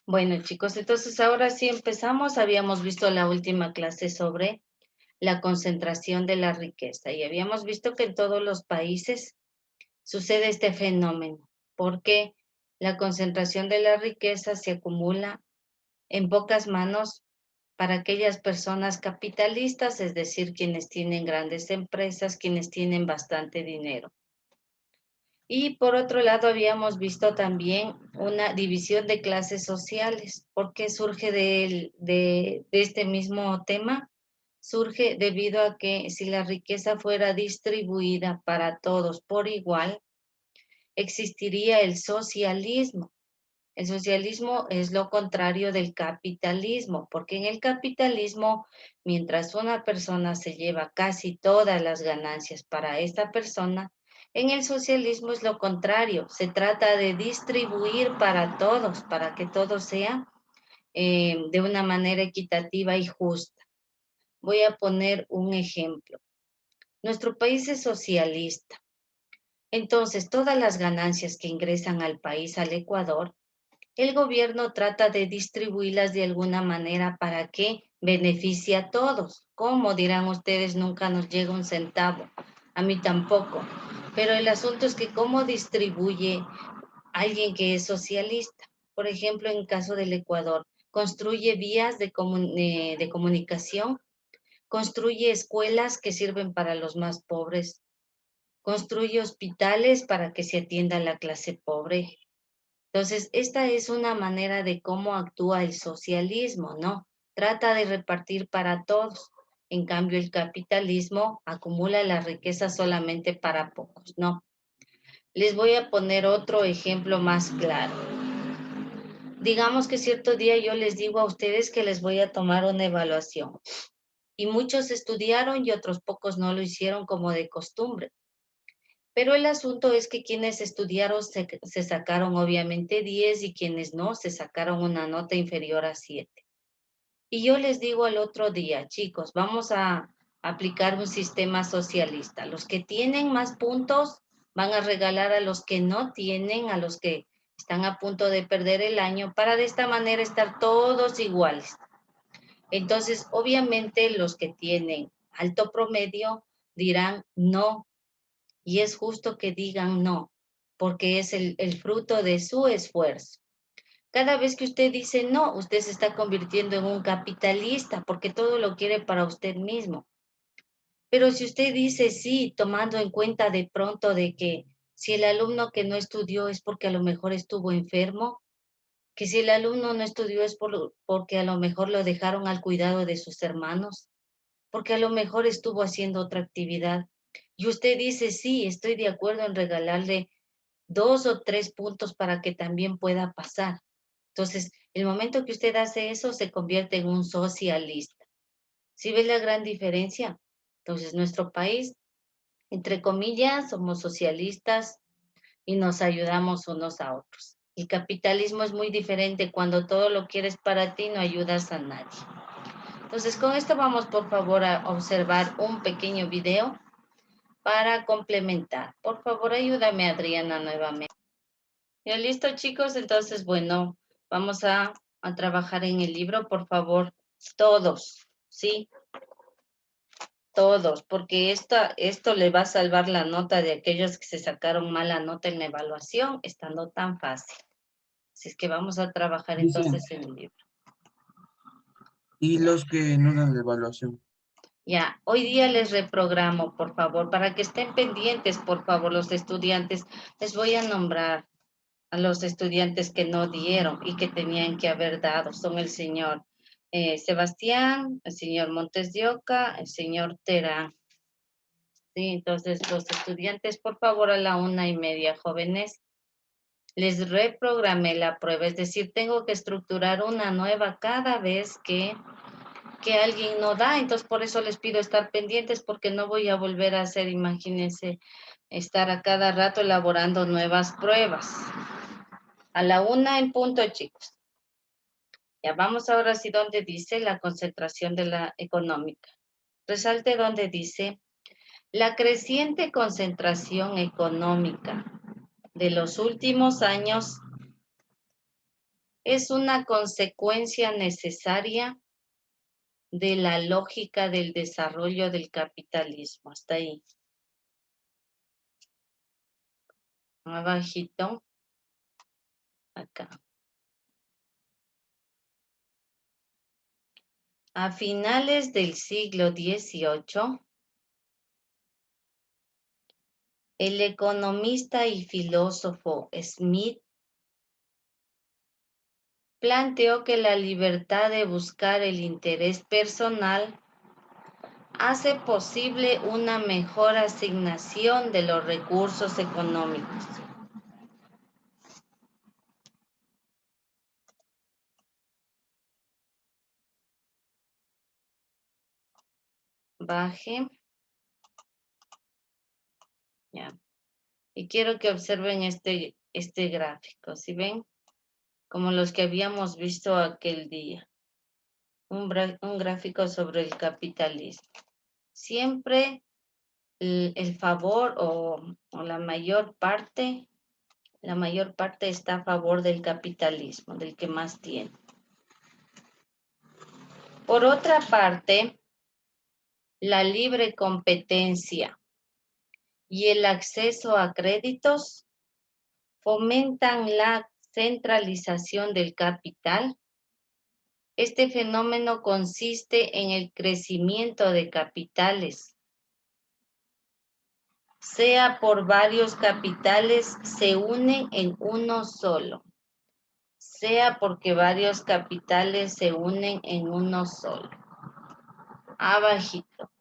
Bueno, chicos, entonces ahora sí empezamos. Habíamos visto la última clase sobre la concentración de la riqueza y habíamos visto que en todos los países sucede este fenómeno, porque la concentración de la riqueza se acumula en pocas manos para aquellas personas capitalistas, es decir, quienes tienen grandes empresas, quienes tienen bastante dinero. Y por otro lado, habíamos visto también una división de clases sociales. ¿Por qué surge de este mismo tema? Surge debido a que si la riqueza fuera distribuida para todos por igual, existiría el socialismo. El socialismo es lo contrario del capitalismo, porque en el capitalismo, mientras una persona se lleva casi todas las ganancias para esta persona, en el socialismo es lo contrario, se trata de distribuir para todos, para que todo sea de una manera equitativa y justa. Voy a poner un ejemplo. Nuestro país es socialista, entonces todas las ganancias que ingresan al país, al Ecuador, el gobierno trata de distribuirlas de alguna manera para que beneficie a todos. ¿Cómo dirán ustedes? Nunca nos llega un centavo. A mí tampoco. Pero el asunto es que cómo distribuye alguien que es socialista. Por ejemplo, en caso del Ecuador, construye vías de comunicación, construye escuelas que sirven para los más pobres, construye hospitales para que se atienda a la clase pobre. Entonces, esta es una manera de cómo actúa el socialismo, ¿no? Trata de repartir para todos. En cambio, el capitalismo acumula la riqueza solamente para pocos, ¿no? Les voy a poner otro ejemplo más claro. Digamos que cierto día yo les digo a ustedes que les voy a tomar una evaluación y muchos estudiaron y otros pocos no lo hicieron como de costumbre. Pero el asunto es que quienes estudiaron se sacaron obviamente 10 y quienes no se sacaron una nota inferior a 7. Y yo les digo al otro día, chicos, vamos a aplicar un sistema socialista. Los que tienen más puntos van a regalar a los que no tienen, a los que están a punto de perder el año, para de esta manera estar todos iguales. Entonces, obviamente los que tienen alto promedio dirán no, y es justo que digan no, porque es el fruto de su esfuerzo. Cada vez que usted dice no, usted se está convirtiendo en un capitalista, porque todo lo quiere para usted mismo. Pero si usted dice sí, tomando en cuenta de pronto de que si el alumno que no estudió es porque a lo mejor estuvo enfermo, que si el alumno no estudió es porque a lo mejor lo dejaron al cuidado de sus hermanos, porque a lo mejor estuvo haciendo otra actividad. Y usted dice, sí, estoy de acuerdo en regalarle 2 o 3 puntos para que también pueda pasar. Entonces, el momento que usted hace eso, se convierte en un socialista. ¿Sí ve la gran diferencia? Entonces, nuestro país, entre comillas, somos socialistas y nos ayudamos unos a otros. El capitalismo es muy diferente. Cuando todo lo quieres para ti, no ayudas a nadie. Entonces, con esto vamos, por favor, a observar un pequeño video para complementar. Por favor, ayúdame, Adriana, nuevamente. ¿Ya listo, chicos? Entonces, bueno, vamos a trabajar en el libro, por favor. Todos, ¿sí? Todos, porque esto le va a salvar la nota de aquellos que se sacaron mala nota en la evaluación, estando tan fácil. Así es que vamos a trabajar Dicen, entonces en el libro. y Ya. los que no dan la evaluación. Ya, hoy día les reprogramo, por favor, para que estén pendientes, por favor, los estudiantes. Les voy a nombrar a los estudiantes que no dieron y que tenían que haber dado. Son el señor Sebastián, el señor Montes de Oca, el señor Terán. Sí, entonces los estudiantes, por favor, a la 1:30, jóvenes, les reprogramé la prueba, es decir, tengo que estructurar una nueva cada vez que alguien no da, entonces por eso les pido estar pendientes porque no voy a volver a hacer, imagínense, estar a cada rato elaborando nuevas pruebas. A la 1:00 chicos. Ya vamos ahora sí donde dice la concentración de la económica. Resalte donde dice la creciente concentración económica de los últimos años Es una consecuencia necesaria de la lógica del desarrollo del capitalismo. Hasta ahí. Abajito. Acá. A finales del siglo XVIII, el economista y filósofo Smith planteó que la libertad de buscar el interés personal hace posible una mejor asignación de los recursos económicos. Baje. Ya. Y quiero que observen este gráfico, ¿sí ven? Como los que habíamos visto aquel día. Un gráfico sobre el capitalismo. Siempre el favor o la mayor parte está a favor del capitalismo, del que más tiene. Por otra parte, la libre competencia y el acceso a créditos fomentan la centralización del capital. Este fenómeno consiste en el crecimiento de capitales. Sea por varios capitales se unen en uno solo. Sea porque varios capitales se unen en uno solo. Abajito.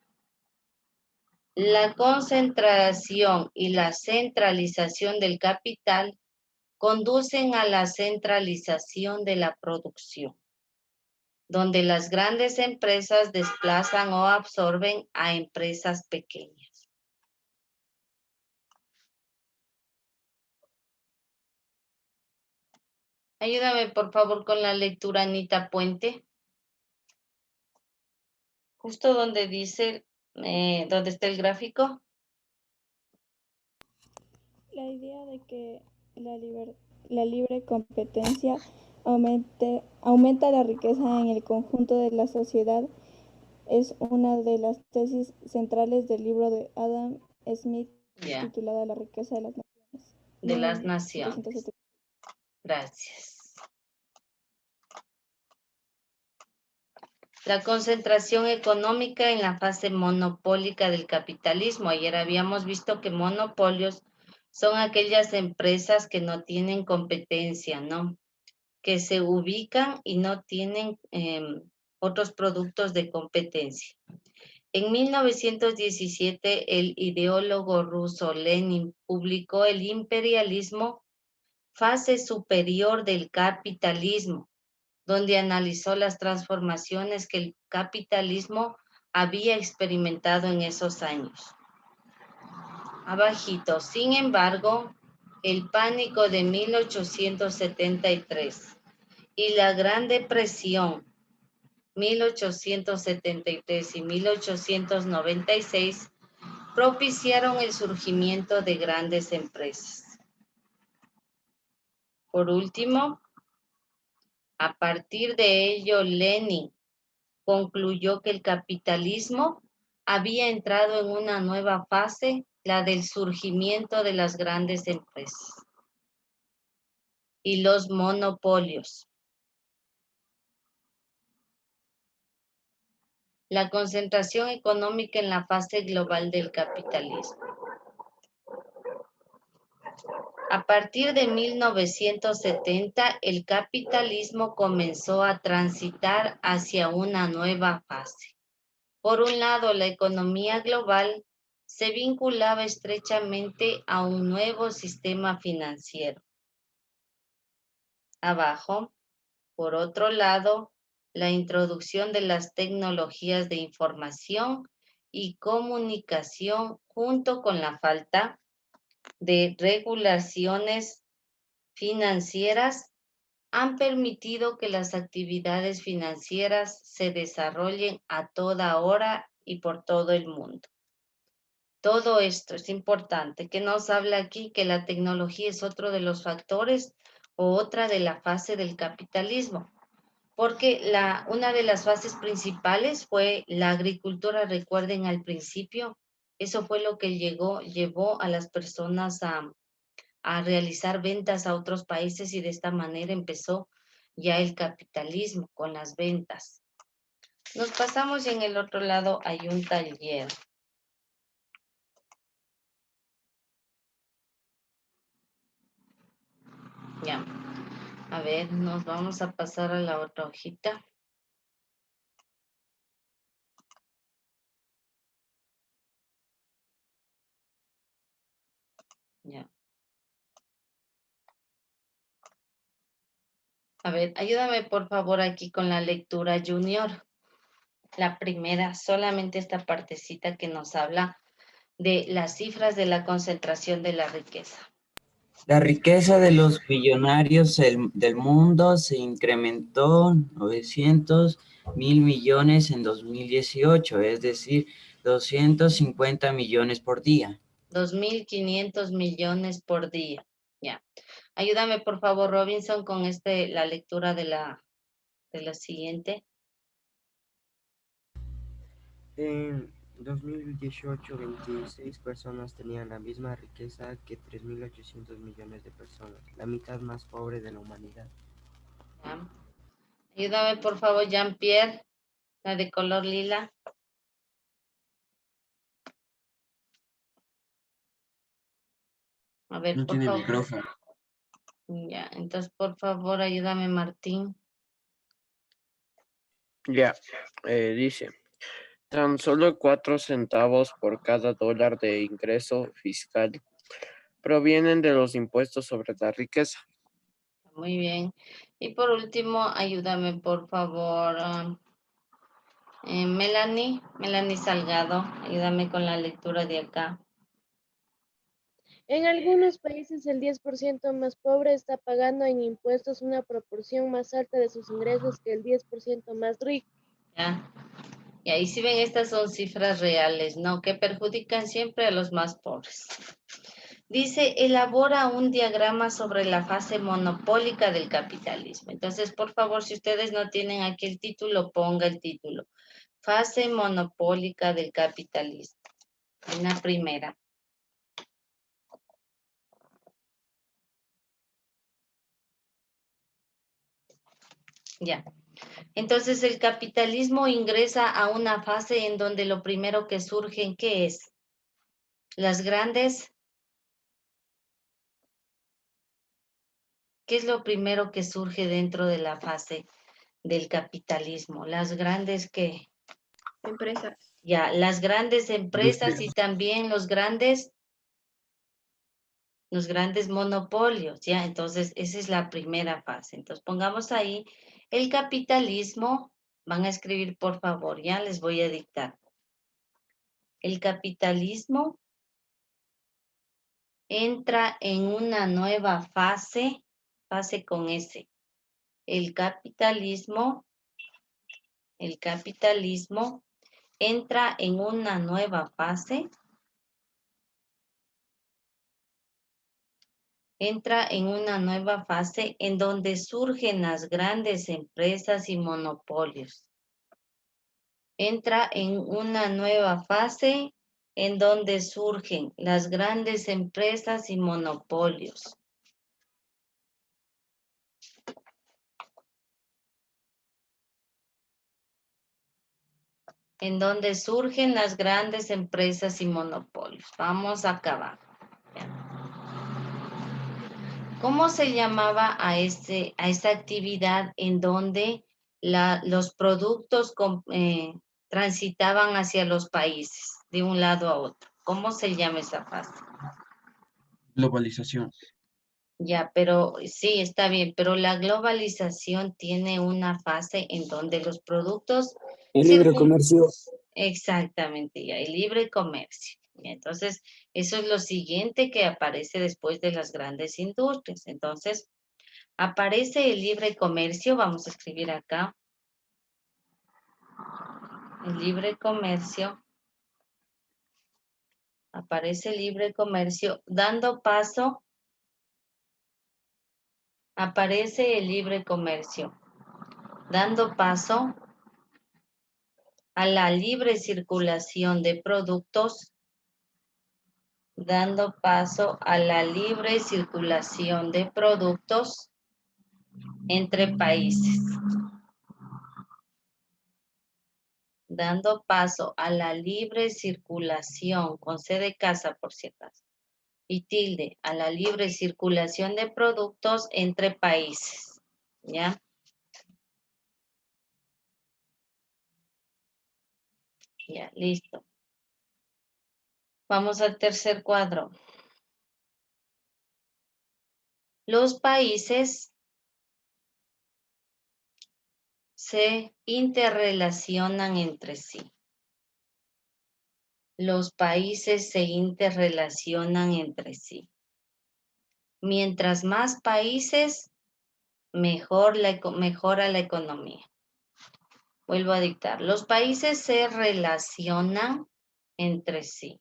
La concentración y la centralización del capital conducen a la centralización de la producción, donde las grandes empresas desplazan o absorben a empresas pequeñas. Ayúdame, por favor, con la lectura, Anita Puente. Justo donde dice, donde está el gráfico. La idea de que la libre competencia aumenta la riqueza en el conjunto de la sociedad es una de las tesis centrales del libro de Adam Smith titulada La riqueza de las naciones. De las naciones. 1770. Gracias. La concentración económica en la fase monopólica del capitalismo. Ayer habíamos visto que monopolios son aquellas empresas que no tienen competencia, ¿no? Que se ubican y no tienen otros productos de competencia. En 1917, el ideólogo ruso Lenin publicó El imperialismo, fase superior del capitalismo, donde analizó las transformaciones que el capitalismo había experimentado en esos años. Abajito, sin embargo, el pánico de 1873 y la Gran Depresión 1873 y 1896 propiciaron el surgimiento de grandes empresas. Por último, a partir de ello, Lenin concluyó que el capitalismo había entrado en una nueva fase, la del surgimiento de las grandes empresas y los monopolios. La concentración económica en la fase global del capitalismo. A partir de 1970, el capitalismo comenzó a transitar hacia una nueva fase. Por un lado, la economía global se vinculaba estrechamente a un nuevo sistema financiero. Abajo, por otro lado, la introducción de las tecnologías de información y comunicación junto con la falta de regulaciones financieras han permitido que las actividades financieras se desarrollen a toda hora y por todo el mundo. Todo esto es importante, que nos habla aquí que la tecnología es otro de los factores o otra de la fase del capitalismo, porque una de las fases principales fue la agricultura. Recuerden al principio, eso fue lo que llevó a las personas a realizar ventas a otros países y de esta manera empezó ya el capitalismo con las ventas. Nos pasamos y en el otro lado hay un taller. Ya. A ver, nos vamos a pasar a la otra hojita. Ya. A ver, ayúdame por favor aquí con la lectura junior. La primera, solamente esta partecita que nos habla de las cifras de la concentración de la riqueza. La riqueza de los billonarios del mundo se incrementó 900.000 millones en 2018, es decir, 250 millones por día. 2.500 millones por día. Ya. Ayúdame por favor, Robinson, con la lectura de la siguiente. En 2018, 26 personas tenían la misma riqueza que 3.800 millones de personas, la mitad más pobre de la humanidad. Ya. Ayúdame por favor, Jean-Pierre, la de color lila. A ver, No por tiene favor. micrófono. Ya, entonces por favor, ayúdame, Martín. Ya, dice, tan solo 4 centavos por cada dólar de ingreso fiscal provienen de los impuestos sobre la riqueza. Muy bien. Y por último, ayúdame por favor, Melanie Salgado, ayúdame con la lectura de acá. En algunos países el 10% más pobre está pagando en impuestos una proporción más alta de sus ingresos que el 10% más rico. Ya. Y ahí si ven, estas son cifras reales, ¿no? Que perjudican siempre a los más pobres. Dice, elabora un diagrama sobre la fase monopólica del capitalismo. Entonces, por favor, si ustedes no tienen aquí el título, ponga el título. Fase monopólica del capitalismo. En la primera. Ya. Entonces, el capitalismo ingresa a una fase en donde lo primero que surge, ¿qué es? Las grandes. ¿Qué es lo primero que surge dentro de la fase del capitalismo? Las grandes, ¿qué? Empresas. Ya, las grandes empresas y Industrias. también los grandes monopolios, ¿ya? Entonces, esa es la primera fase. Entonces, pongamos ahí el capitalismo. Van a escribir, por favor, ya les voy a dictar. El capitalismo entra en una nueva fase con S. El capitalismo entra en una nueva fase. Entra en una nueva fase en donde surgen las grandes empresas y monopolios. Entra en una nueva fase en donde surgen las grandes empresas y monopolios. En donde surgen las grandes empresas y monopolios. Vamos acá abajo. ¿Cómo se llamaba a esta actividad en donde los productos transitaban hacia los países de un lado a otro? ¿Cómo se llama esa fase? Globalización. Ya, pero sí, está bien, pero la globalización tiene una fase en donde los productos... El libre comercio. Exactamente, ya, el libre comercio. Entonces, eso es lo siguiente que aparece después de las grandes industrias. Entonces, aparece el libre comercio, vamos a escribir acá. El libre comercio. Aparece el libre comercio dando paso aparece el libre comercio, dando paso a la libre circulación de productos, dando paso a la libre circulación de productos entre países. Dando paso a la libre circulación, con C de casa por si acaso, y tilde, a la libre circulación de productos entre países. ¿Ya? Ya, listo. Vamos al tercer cuadro. Los países se interrelacionan entre sí. Los países se interrelacionan entre sí. Mientras más países, mejora la economía. Vuelvo a dictar. Los países se relacionan entre sí.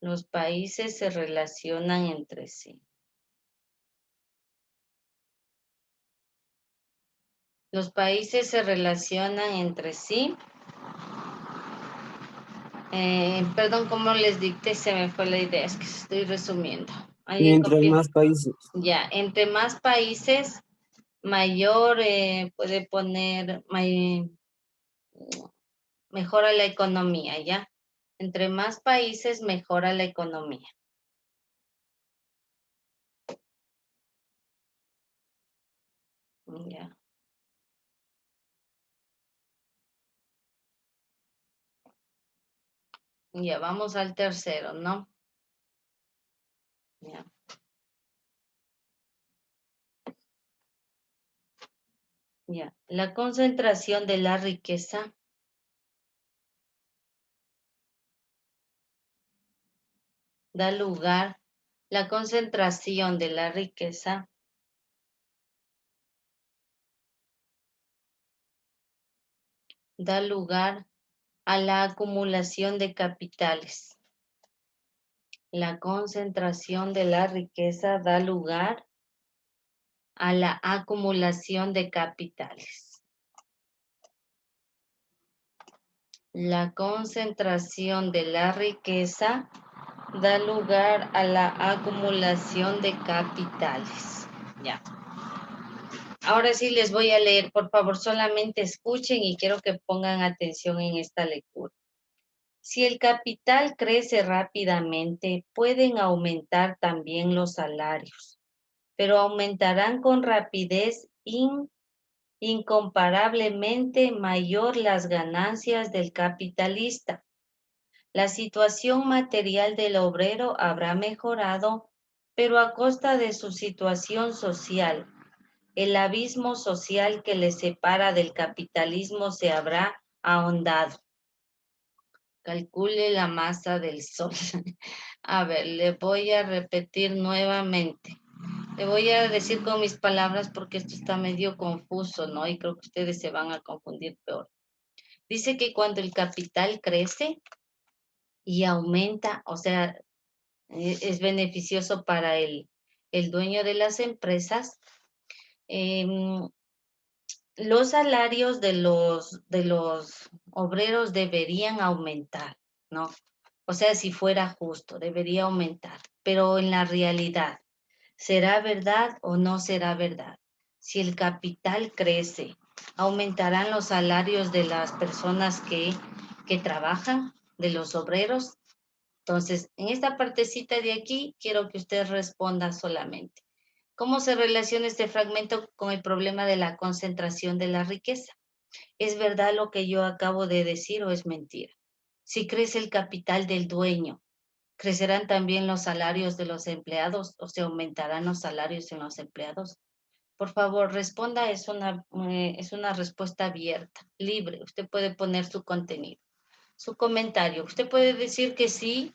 Los países se relacionan entre sí. Los países se relacionan entre sí. Perdón, como les dicté, se me fue la idea, es que estoy resumiendo. Ahí Mientras copié. más países. Ya, entre más países, mayor, puede poner, mejora la economía, ¿ya? Entre más países, mejora la economía. Ya. Ya, vamos al tercero, ¿no? Ya. Ya. La concentración de la riqueza da lugar, la concentración de la riqueza da lugar a la acumulación de capitales. La concentración de la riqueza da lugar a la acumulación de capitales. La concentración de la riqueza da lugar a la acumulación de capitales. Ya. Ahora sí les voy a leer, por favor, solamente escuchen y quiero que pongan atención en esta lectura. Si el capital crece rápidamente, pueden aumentar también los salarios, pero aumentarán con rapidez incomparablemente mayor las ganancias del capitalista. La situación material del obrero habrá mejorado, pero a costa de su situación social. El abismo social que le separa del capitalismo se habrá ahondado. Calcule la masa del sol. A ver, le voy a repetir nuevamente. Le voy a decir con mis palabras porque esto está medio confuso, ¿no? Y creo que ustedes se van a confundir peor. Dice que cuando el capital crece y aumenta, o sea, es beneficioso para el dueño de las empresas, los salarios de los obreros deberían aumentar, ¿no? O sea, si fuera justo, debería aumentar. Pero en la realidad, ¿será verdad o no será verdad? Si el capital crece, ¿aumentarán los salarios de las personas que trabajan, de los obreros? Entonces, en esta partecita de aquí, quiero que usted responda solamente. ¿Cómo se relaciona este fragmento con el problema de la concentración de la riqueza? ¿Es verdad lo que yo acabo de decir o es mentira? Si crece el capital del dueño, ¿crecerán también los salarios de los empleados o se aumentarán los salarios en los empleados? Por favor, responda, es una respuesta abierta, libre. Usted puede poner su contenido, su comentario. Usted puede decir que sí,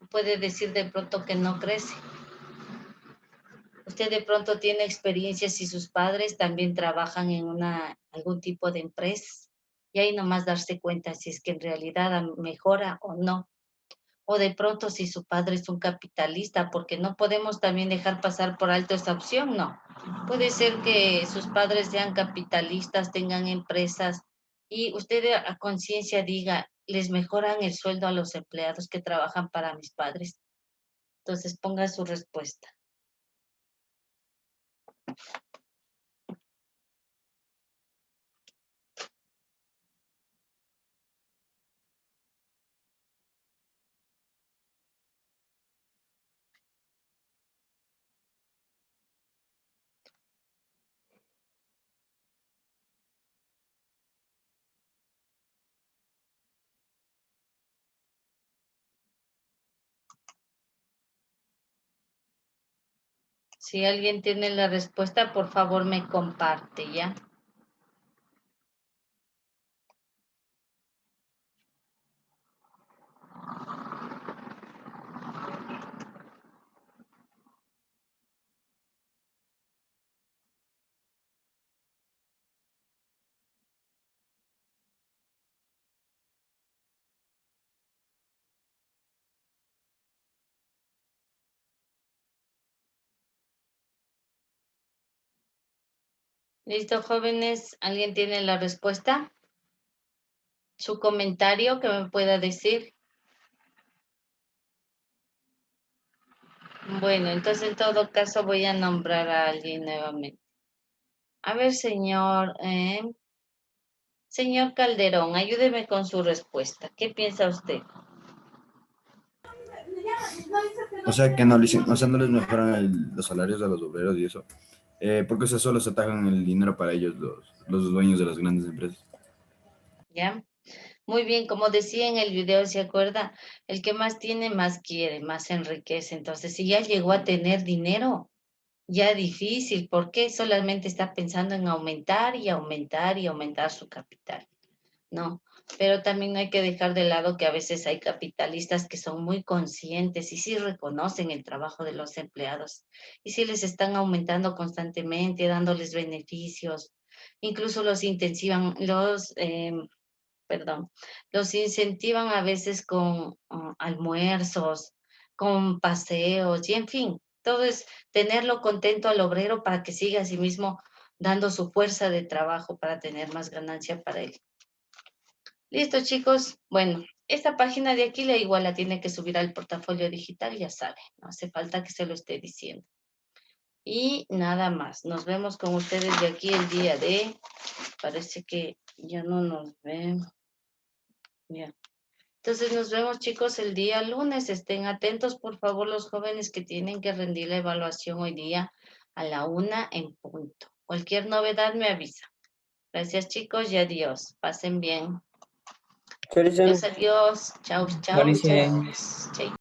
puede decir de pronto que no crece. Usted de pronto tiene experiencia si sus padres también trabajan en algún tipo de empresa y ahí nomás darse cuenta si es que en realidad mejora o no. O de pronto si su padre es un capitalista, porque no podemos también dejar pasar por alto esa opción, no. Puede ser que sus padres sean capitalistas, tengan empresas y usted a conciencia diga, les mejoran el sueldo a los empleados que trabajan para mis padres. Entonces ponga su respuesta. Si alguien tiene la respuesta, por favor me comparte, ¿ya? ¿Listo, jóvenes? ¿Alguien tiene la respuesta? ¿Su comentario que me pueda decir? Bueno, entonces en todo caso voy a nombrar a alguien nuevamente. A ver, señor Calderón, ayúdeme con su respuesta. ¿Qué piensa usted? O sea, que no, o sea, no les mejoran los salarios a los obreros y eso. Porque o sea, solo se atacan el dinero para ellos, los dueños de las grandes empresas. ¿Ya? Muy bien, como decía en el video, ¿se acuerda? El que más tiene, más quiere, más se enriquece. Entonces, si ya llegó a tener dinero, ya difícil, porque solamente está pensando en aumentar y aumentar y aumentar su capital. No, pero también no hay que dejar de lado que a veces hay capitalistas que son muy conscientes y sí reconocen el trabajo de los empleados y sí les están aumentando constantemente, dándoles beneficios, incluso los incentivan a veces con almuerzos, con paseos y en fin, todo es tenerlo contento al obrero para que siga a sí mismo dando su fuerza de trabajo para tener más ganancia para él. Listo, chicos. Bueno, esta página de aquí igual la tiene que subir al portafolio digital, ya sabe, no hace falta que se lo esté diciendo. Y nada más, nos vemos con ustedes de aquí el día parece que ya no nos ven. Ya. Entonces nos vemos, chicos, el día lunes. Estén atentos, por favor, los jóvenes que tienen que rendir la evaluación hoy día a la 1 en punto. Cualquier novedad me avisa. Gracias, chicos, y adiós. Pasen bien. Adiós, adiós. Chau, chau, chau.